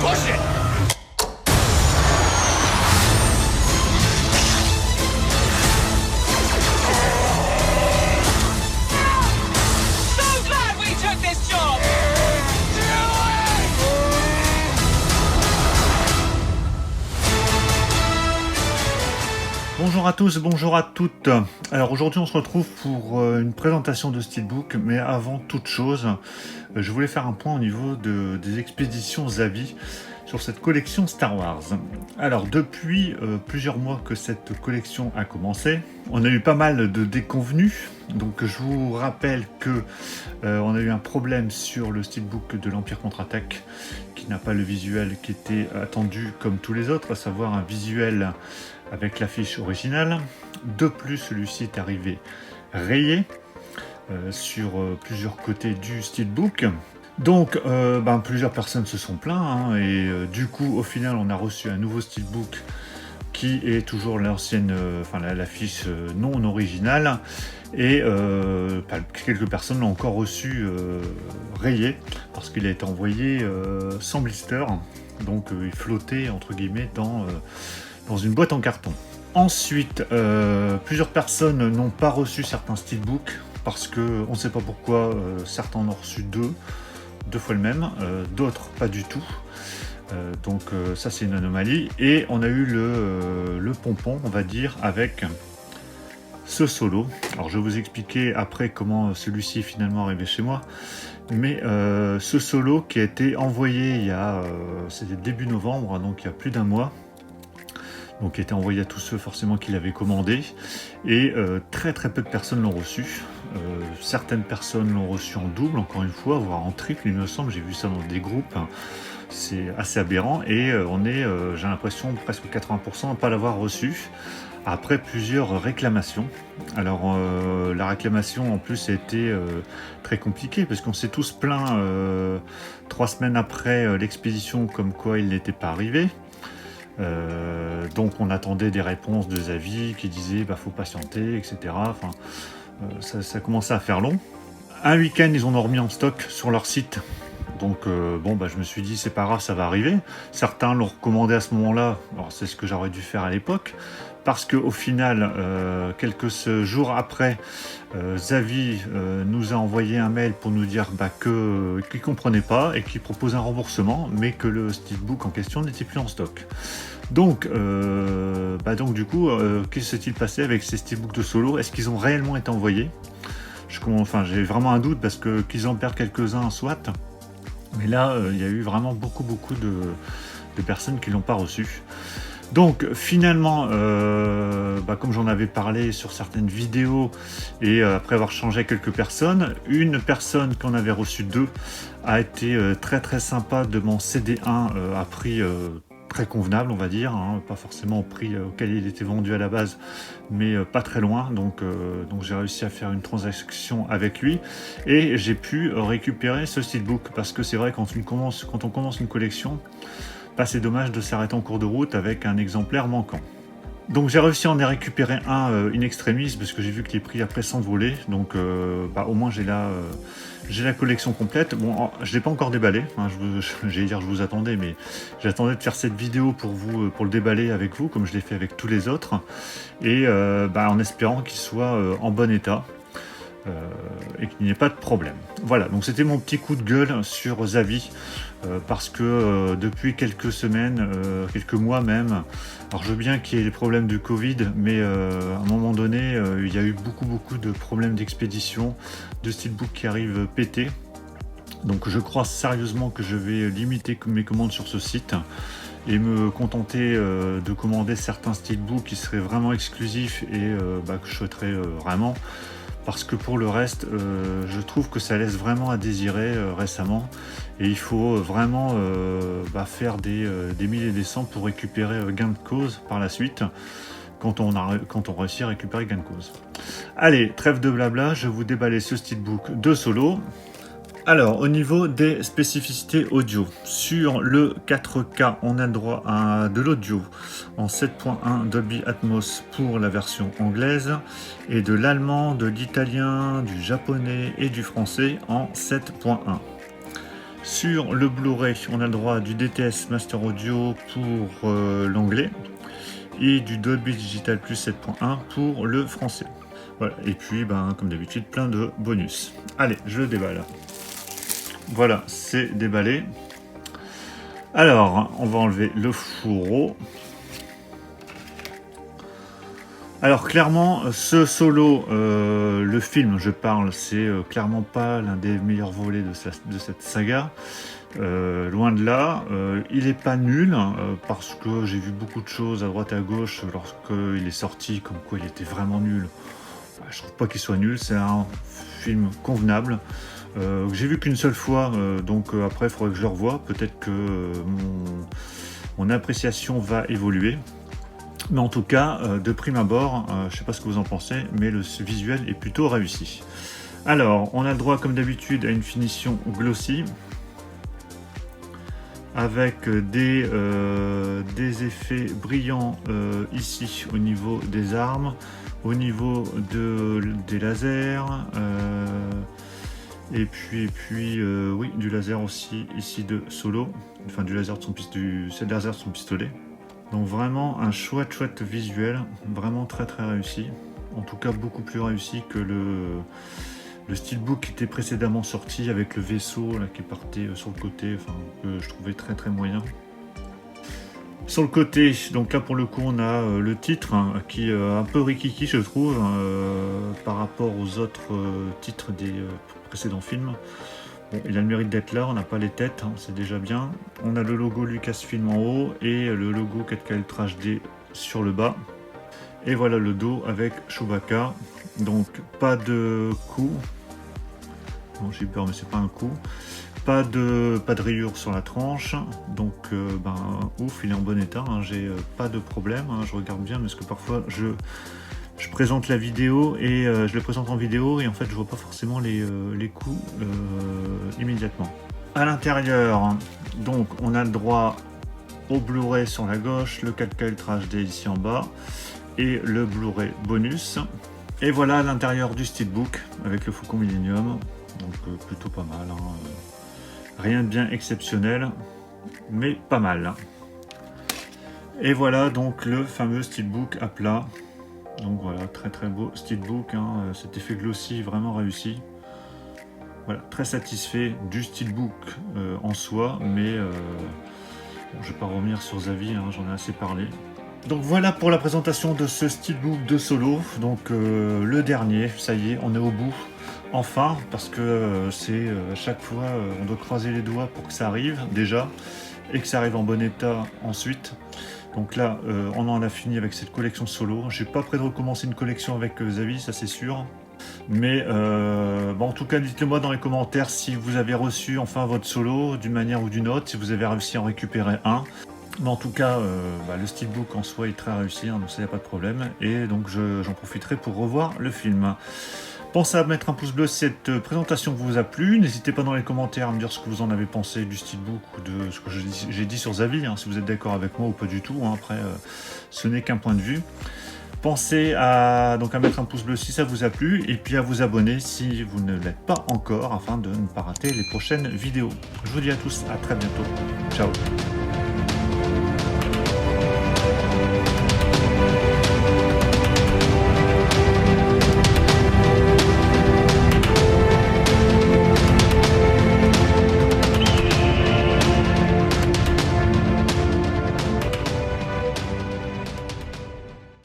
Push it! So glad we took this job! Bonjour à tous, bonjour à toutes. Alors aujourd'hui on se retrouve pour une présentation de Steelbook, mais avant toute chose, je voulais faire un point au niveau des expéditions Zavi sur cette collection Star Wars. Alors depuis plusieurs mois que cette collection a commencé, on a eu pas mal de déconvenues. Donc je vous rappelle que on a eu un problème sur le Steelbook de l'Empire Contre-Attaque qui n'a pas le visuel qui était attendu comme tous les autres, à savoir un visuel avec l'affiche originale. De plus, celui-ci est arrivé rayé sur plusieurs côtés du Steelbook. Donc plusieurs personnes se sont plaintes et du coup au final on a reçu un nouveau Steelbook qui est toujours l'ancienne, l'affiche non originale, et quelques personnes l'ont encore reçu rayé parce qu'il a été envoyé sans blister, donc il flottait entre guillemets dans une boîte en carton. Ensuite, plusieurs personnes n'ont pas reçu certains Steelbooks parce que on ne sait pas pourquoi, certains en ont reçu deux fois le même, d'autres pas du tout. Donc ça c'est une anomalie. Et on a eu le pompon, on va dire, avec ce solo. Alors je vais vous expliquer après comment celui-ci est finalement arrivé chez moi. Mais ce solo qui a été envoyé c'était début novembre, donc il y a plus d'un mois. Donc qui a été envoyé à tous ceux forcément qui l'avaient commandé. Et très peu de personnes l'ont reçu. Certaines personnes l'ont reçu en double, encore une fois, voire en triple, il me semble. J'ai vu ça dans des groupes. C'est assez aberrant. Et on est, j'ai l'impression, presque 80% à ne pas l'avoir reçu. Après plusieurs réclamations. Alors la réclamation en plus a été très compliquée parce qu'on s'est tous plaints 3 semaines après l'expédition comme quoi il n'était pas arrivé. Donc on attendait des réponses de Zavi qui disaient faut patienter, etc. Enfin, ça commençait à faire long. Un week-end ils en ont remis en stock sur leur site. Donc je me suis dit c'est pas grave, ça va arriver. Certains l'ont recommandé à ce moment-là. Alors c'est ce que j'aurais dû faire à l'époque. Parce qu'au final, quelques jours après, Zavi nous a envoyé un mail pour nous dire qu'il ne comprenait pas et qu'il propose un remboursement, mais que le Steelbook en question n'était plus en stock. Donc du coup, qu'est-ce qui s'est-il passé avec ces Steelbooks de solo? Est-ce qu'ils ont réellement été envoyés? J'ai vraiment un doute parce que qu'ils en perdent quelques-uns, soit. Mais là, il y a eu vraiment beaucoup de personnes qui ne l'ont pas reçu. Donc finalement, comme j'en avais parlé sur certaines vidéos et après avoir changé avec quelques personnes, une personne qu'on avait reçu 2 a été très sympa de m'en céder un à prix très convenable, on va dire, pas forcément au prix auquel il était vendu à la base, mais pas très loin. Donc j'ai réussi à faire une transaction avec lui et j'ai pu récupérer ce Steelbook parce que c'est vrai quand on commence une collection, c'est dommage de s'arrêter en cours de route avec un exemplaire manquant. Donc j'ai réussi à en récupérer un in extremis parce que j'ai vu que les prix après s'envolaient. Donc au moins j'ai la collection complète. Bon, je ne l'ai pas encore déballé. J'allais dire je vous attendais, mais j'attendais de faire cette vidéo pour le déballer avec vous, comme je l'ai fait avec tous les autres. Et en espérant qu'il soit en bon état. Et qu'il n'y ait pas de problème. Voilà, donc c'était mon petit coup de gueule sur Zavi, parce que depuis quelques semaines, quelques mois même, alors je veux bien qu'il y ait les problèmes du Covid, mais à un moment donné, il y a eu beaucoup de problèmes d'expédition, de Steelbook qui arrivent pétés. Donc je crois sérieusement que je vais limiter mes commandes sur ce site et me contenter de commander certains Steelbooks qui seraient vraiment exclusifs et que je souhaiterais vraiment. Parce que pour le reste, je trouve que ça laisse vraiment à désirer récemment. Et il faut vraiment faire des milliers et des cents pour récupérer gain de cause par la suite, quand on réussit à récupérer gain de cause. Allez, trêve de blabla, je vais vous déballer ce Steelbook de solo. Alors, au niveau des spécificités audio, sur le 4K, on a le droit à de l'audio en 7.1 Dolby Atmos pour la version anglaise et de l'allemand, de l'italien, du japonais et du français en 7.1. Sur le Blu-ray, on a le droit du DTS Master Audio pour l'anglais et du Dolby Digital Plus 7.1 pour le français. Voilà. Et puis, comme d'habitude, plein de bonus. Allez, je le déballe. Voilà, c'est déballé. Alors, on va enlever le fourreau. Alors clairement, ce solo, le film, je parle, c'est clairement pas l'un des meilleurs volets de cette saga. Loin de là, il est pas nul, parce que j'ai vu beaucoup de choses à droite et à gauche lorsqu'il est sorti, comme quoi il était vraiment nul. Je trouve pas qu'il soit nul, c'est un film convenable. Que j'ai vu qu'une seule fois, donc après il faudrait que je le revoie, peut-être que mon appréciation va évoluer. Mais en tout cas, de prime abord, je ne sais pas ce que vous en pensez, mais le visuel est plutôt réussi. Alors, on a le droit, comme d'habitude, à une finition glossy, avec des effets brillants ici, au niveau des armes, au niveau des lasers, et puis oui, du laser aussi, ici de Solo, enfin du laser de son pistolet. Donc vraiment un chouette visuel, vraiment très réussi. En tout cas beaucoup plus réussi que le steelbook qui était précédemment sorti avec le vaisseau là, qui partait sur le côté, que je trouvais très moyen. Sur le côté, donc là pour le coup on a le titre qui est un peu rikiki je trouve par rapport aux autres titres des précédents films. Bon, il a le mérite d'être là, on n'a pas les têtes, c'est déjà bien. On a le logo Lucasfilm en haut et le logo 4K Ultra HD sur le bas. Et voilà le dos avec Chewbacca. Donc pas de coup. Bon, j'ai peur mais c'est pas un coup. Pas de rayures sur la tranche. Donc ouf, il est en bon état. J'ai pas de problème. Je regarde bien parce que parfois je présente la vidéo et je le présente en vidéo et en fait je vois pas forcément les coups immédiatement. À l'intérieur, donc on a le droit au Blu-ray sur la gauche, le 4K Ultra HD ici en bas et le Blu-ray bonus. Et voilà à l'intérieur du steelbook avec le Faucon Millenium, donc plutôt pas mal. Rien de bien exceptionnel, mais pas mal. Et voilà donc le fameux steelbook à plat. Donc voilà, très beau steelbook, cet effet glossy vraiment réussi. Voilà, très satisfait du steelbook en soi, mais bon, je ne vais pas revenir sur Zavi, j'en ai assez parlé. Donc voilà pour la présentation de ce steelbook de Solo, donc le dernier, ça y est, on est au bout, enfin, parce que c'est à chaque fois, on doit croiser les doigts pour que ça arrive déjà, et que ça arrive en bon état ensuite. Donc là, on en a fini avec cette collection Solo. J'ai pas prêt de recommencer une collection avec Zavi, ça c'est sûr. Mais en tout cas, dites-le moi dans les commentaires si vous avez reçu enfin votre Solo d'une manière ou d'une autre, si vous avez réussi à en récupérer un. Mais en tout cas, le steelbook en soi est très réussi, donc ça, il n'y a pas de problème. Et donc j'en profiterai pour revoir le film. Pensez à mettre un pouce bleu si cette présentation vous a plu. N'hésitez pas dans les commentaires à me dire ce que vous en avez pensé du steelbook ou de ce que j'ai dit sur Zavi, si vous êtes d'accord avec moi ou pas du tout. Après, ce n'est qu'un point de vue. Pensez à mettre un pouce bleu si ça vous a plu et puis à vous abonner si vous ne l'êtes pas encore afin de ne pas rater les prochaines vidéos. Je vous dis à tous à très bientôt. Ciao.